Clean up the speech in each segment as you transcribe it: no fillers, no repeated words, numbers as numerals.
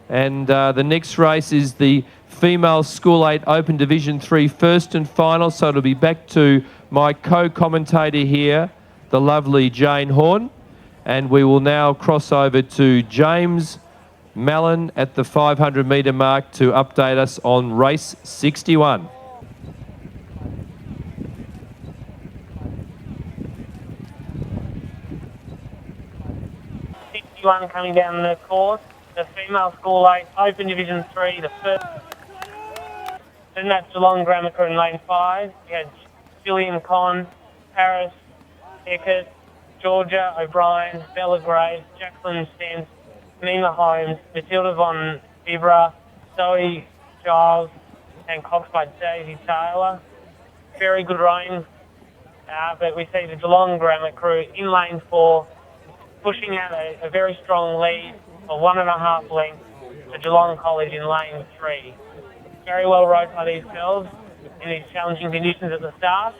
And the next race is the Female School 8 Open Division 3 first and final. So it'll be back to my co-commentator here, the lovely Jane Horn. And we will now cross over to James Mallon at the 500 metre mark to update us on race 61. Coming down the course, the Female School 8 Open Division 3, the first. Then that's Geelong Grammar Crew in lane 5. We had Gillian Conn, Paris Eckert, Georgia O'Brien, Bella Graves, Jacqueline Stent, Nima Holmes, Matilda Von Vibra, Zoe Giles, and Cox by Daisy Taylor. Very good rowing, but we see the Geelong Grammar Crew in lane 4, pushing out a very strong lead of 1.5 lengths to Geelong College in lane 3. Very well rowed by these girls in these challenging conditions at the start.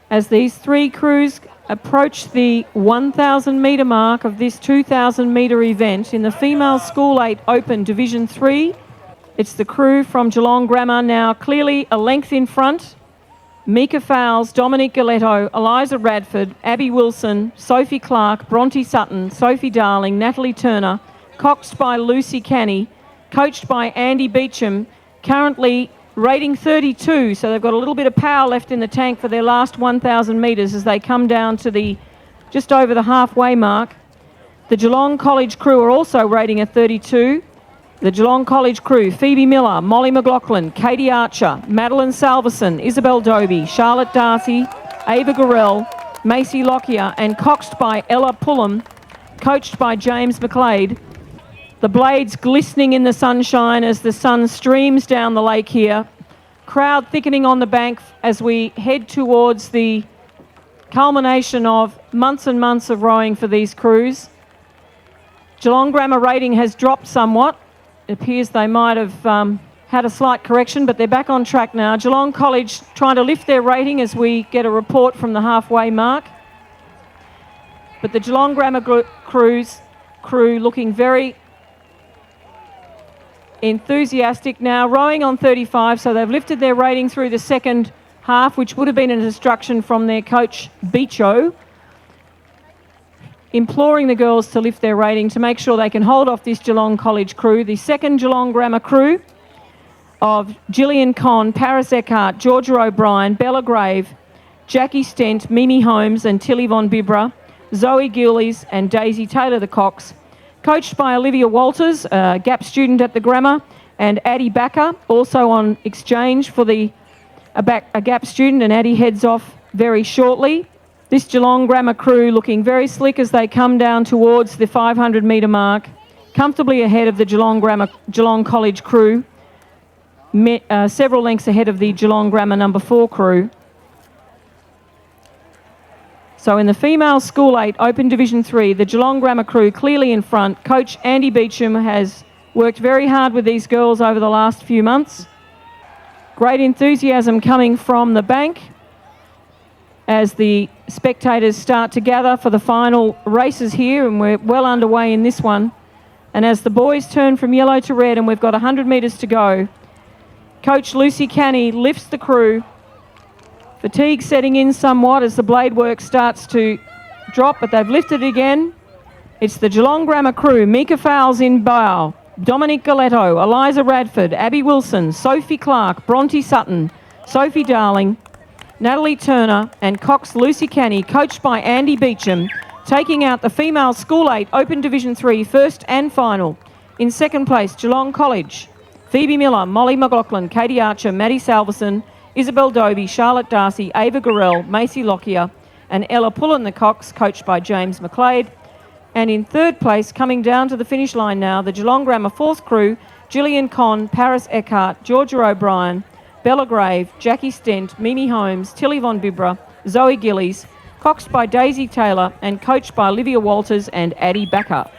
As these three crews approach the 1,000 metre mark of this 2,000 metre event in the Female School 8 Open Division 3, it's the crew from Geelong Grammar now clearly a length in front. Mika Fowles, Dominique Galetto, Eliza Radford, Abby Wilson, Sophie Clark, Bronte Sutton, Sophie Darling, Natalie Turner, coxed by Lucy Canny, coached by Andy Beecham, currently rating 32, so they've got a little bit of power left in the tank for their last 1,000 metres as they come down to the just over the halfway mark. The Geelong College crew are also rating a 32. The Geelong College crew, Phoebe Miller, Molly McLaughlin, Katie Archer, Madeline Salverson, Isabel Doby, Charlotte Darcy, Ava Gorell, Macy Lockyer, and coxed by Ella Pullum, coached by James McLeod. The blades glistening in the sunshine as the sun streams down the lake here. Crowd thickening on the bank as we head towards the culmination of months and months of rowing for these crews. Geelong Grammar rating has dropped somewhat. It appears they might have had a slight correction, but they're back on track now. Geelong College trying to lift their rating as we get a report from the halfway mark. But the Geelong Grammar crew looking very enthusiastic now, rowing on 35, so they've lifted their rating through the second half, which would have been an instruction from their coach, Beecho, imploring the girls to lift their rating to make sure they can hold off this Geelong College crew. The second Geelong Grammar crew of Gillian Conn, Paris Eckhart, Georgia O'Brien, Bella Grave, Jackie Stent, Mimi Holmes and Tilly Von Bibra, Zoe Gillies and Daisy Taylor the Cox, coached by Olivia Walters, a GAP student at the Grammar, and Addie Backer, also on exchange for a GAP student, and Addie heads off very shortly. This Geelong Grammar crew looking very slick as they come down towards the 500 metre mark, comfortably ahead of the Geelong College crew, several lengths ahead of the Geelong Grammar number 4 crew. So in the Female School 8 Open Division 3, the Geelong Grammar crew clearly in front. Coach Andy Beecham has worked very hard with these girls over the last few months. Great enthusiasm coming from the bank as the spectators start to gather for the final races here, and we're well underway in this one. And as the boys turn from yellow to red and we've got 100 metres to go, Coach Lucy Canny lifts the crew. Fatigue setting in somewhat as the blade work starts to drop, but they've lifted it again. It's the Geelong Grammar crew, Mika Fowles in bow, Dominique Galetto, Eliza Radford, Abby Wilson, Sophie Clark, Bronte Sutton, Sophie Darling, Natalie Turner and Cox Lucy Canny, coached by Andy Beecham, taking out the Female School 8 Open Division 3 first and final. In second place, Geelong College, Phoebe Miller, Molly McLaughlin, Katie Archer, Maddie Salverson, Isabel Doby, Charlotte Darcy, Ava Gorell, Macy Lockyer and Ella Pullen the Cox, coached by James McLeod. And in third place, coming down to the finish line now, the Geelong Grammar 4th crew, Gillian Conn, Paris Eckhart, Georgia O'Brien, Bella Grave, Jackie Stent, Mimi Holmes, Tilly Von Bibra, Zoe Gillies, coxed by Daisy Taylor and coached by Olivia Walters and Addie Backer.